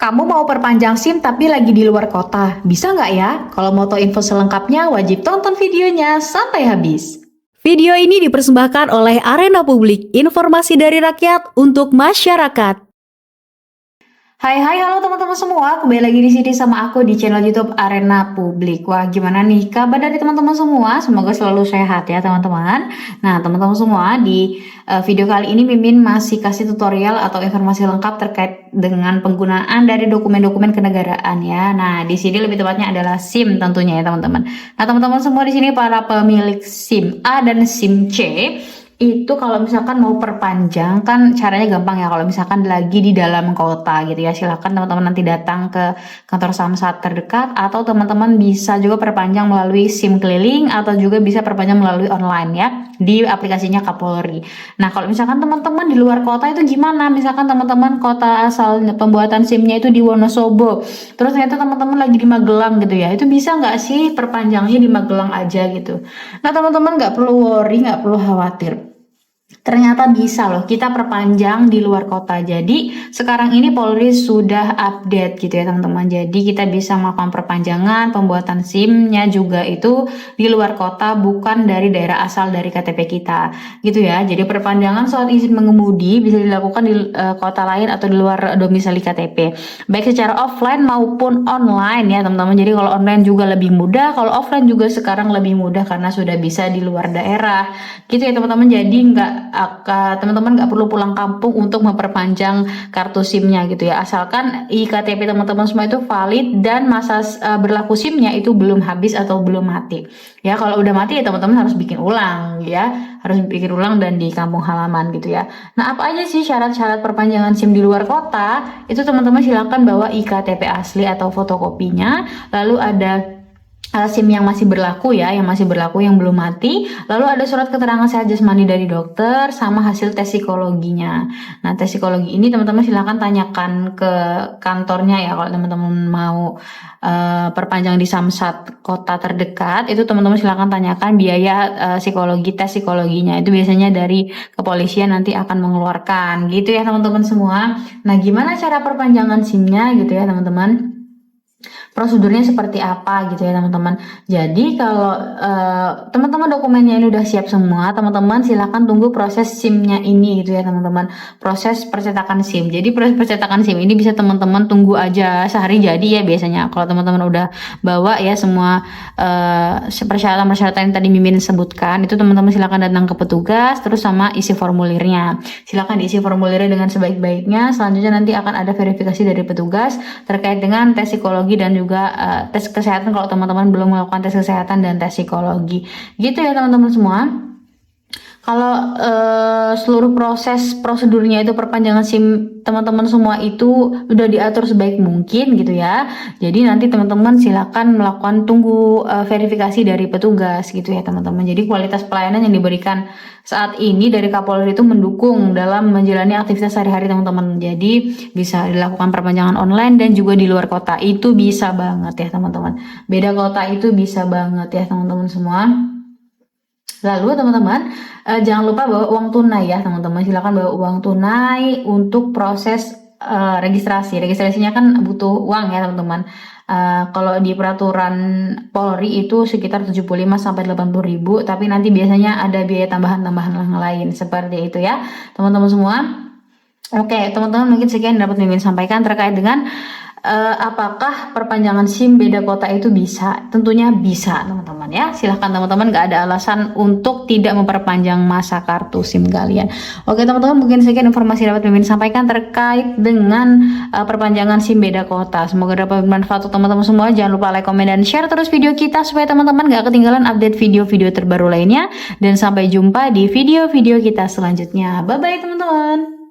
Kamu mau perpanjang SIM tapi lagi di luar kota, bisa nggak ya? Kalau mau tahu info selengkapnya, wajib tonton videonya sampai habis. Video ini dipersembahkan oleh Arena Publik, informasi dari rakyat untuk masyarakat. Hai halo teman-teman semua, kembali lagi di sini sama aku di channel YouTube Arena Publik. Wah, gimana nih kabar dari teman-teman semua? Semoga selalu sehat ya teman-teman. Nah, teman-teman semua, di video kali ini Mimin masih kasih tutorial atau informasi lengkap terkait dengan penggunaan dari dokumen-dokumen kenegaraan ya. Nah, di sini lebih tepatnya adalah SIM tentunya ya teman-teman. Nah, teman-teman semua di sini para pemilik SIM A dan SIM C itu kalau misalkan mau perpanjang kan caranya gampang ya. Kalau misalkan lagi di dalam kota gitu ya, silakan teman-teman nanti datang ke kantor Samsat terdekat, atau teman-teman bisa juga perpanjang melalui SIM keliling atau juga bisa perpanjang melalui online ya di aplikasinya Kapolri. Nah, kalau misalkan teman-teman di luar kota itu gimana? Misalkan teman-teman kota asal pembuatan SIM-nya itu di Wonosobo, terus ternyata teman-teman lagi di Magelang gitu ya, itu bisa nggak sih perpanjangnya di Magelang aja gitu? Nah, teman-teman nggak perlu worry, nggak perlu khawatir. Ternyata bisa loh kita perpanjang di luar kota. Jadi sekarang ini Polri sudah update gitu ya teman-teman. Jadi kita bisa melakukan perpanjangan pembuatan SIM-nya juga itu di luar kota, bukan dari daerah asal dari KTP kita gitu ya. Jadi perpanjangan surat izin mengemudi bisa dilakukan di kota lain atau di luar domisili KTP, baik secara offline maupun online ya teman-teman. Jadi kalau online juga lebih mudah, kalau offline juga sekarang lebih mudah karena sudah bisa di luar daerah gitu ya teman-teman. Jadi teman-teman nggak perlu pulang kampung untuk memperpanjang kartu SIM-nya gitu ya, asalkan iktp teman-teman semua itu valid dan masa berlaku SIM-nya itu belum habis atau belum mati ya. Kalau udah mati ya teman-teman harus bikin ulang ya, harus bikin ulang dan di kampung halaman gitu ya. Nah, apa aja sih syarat-syarat perpanjangan SIM di luar kota? Itu teman-teman silakan bawa iktp asli atau fotokopinya, lalu ada SIM yang masih berlaku ya, yang masih berlaku, yang belum mati. Lalu ada surat keterangan sehat jasmani dari dokter sama hasil tes psikologinya. Nah, tes psikologi ini teman-teman silakan tanyakan ke kantornya ya. Kalau teman-teman mau perpanjang di Samsat kota terdekat, itu teman-teman silakan tanyakan biaya psikologi, tes psikologinya. Itu biasanya dari kepolisian nanti akan mengeluarkan gitu ya teman-teman semua. Nah, gimana cara perpanjangan SIM-nya gitu ya teman-teman? Prosedurnya seperti apa gitu ya teman-teman. Jadi kalau teman-teman dokumennya ini udah siap semua, teman-teman silakan tunggu proses SIM-nya ini gitu ya teman-teman. Proses percetakan SIM. Jadi proses percetakan SIM ini bisa teman-teman tunggu aja sehari jadi ya biasanya. Kalau teman-teman udah bawa ya semua persyaratan yang tadi Mimin sebutkan, itu teman-teman silakan datang ke petugas terus sama isi formulirnya. Silakan diisi formulirnya dengan sebaik-baiknya. Selanjutnya nanti akan ada verifikasi dari petugas terkait dengan tes psikologi dan juga tes kesehatan kalau teman-teman belum melakukan tes kesehatan dan tes psikologi gitu ya teman-teman semua. Kalau seluruh proses prosedurnya itu perpanjangan SIM teman-teman semua itu udah diatur sebaik mungkin gitu ya. Jadi nanti teman-teman silakan melakukan tunggu verifikasi dari petugas gitu ya teman-teman. Jadi kualitas pelayanan yang diberikan saat ini dari Kapolri itu mendukung dalam menjalani aktivitas sehari-hari teman-teman. Jadi bisa dilakukan perpanjangan online dan juga di luar kota itu bisa banget ya teman-teman. Beda kota itu bisa banget ya teman-teman semua. Lalu teman-teman jangan lupa bawa uang tunai ya teman-teman. Silakan bawa uang tunai untuk proses registrasi. Registrasinya kan butuh uang ya teman-teman. Kalau di peraturan Polri itu sekitar 75 sampai 80 ribu, tapi nanti biasanya ada biaya tambahan-tambahan yang lain seperti itu ya teman-teman semua. Oke teman-teman, mungkin sekian dapat Mimin sampaikan terkait dengan apakah perpanjangan SIM beda kota itu bisa? Tentunya bisa teman-teman ya. Silahkan teman-teman, gak ada alasan untuk tidak memperpanjang masa kartu SIM kalian. Oke teman-teman, mungkin sekian informasi dapat Mimin sampaikan terkait dengan perpanjangan SIM beda kota. Semoga dapat bermanfaat untuk teman-teman semua. Jangan lupa like, komen, dan share terus video kita supaya teman-teman gak ketinggalan update video-video terbaru lainnya. Dan sampai jumpa di video-video kita selanjutnya. Bye-bye teman-teman.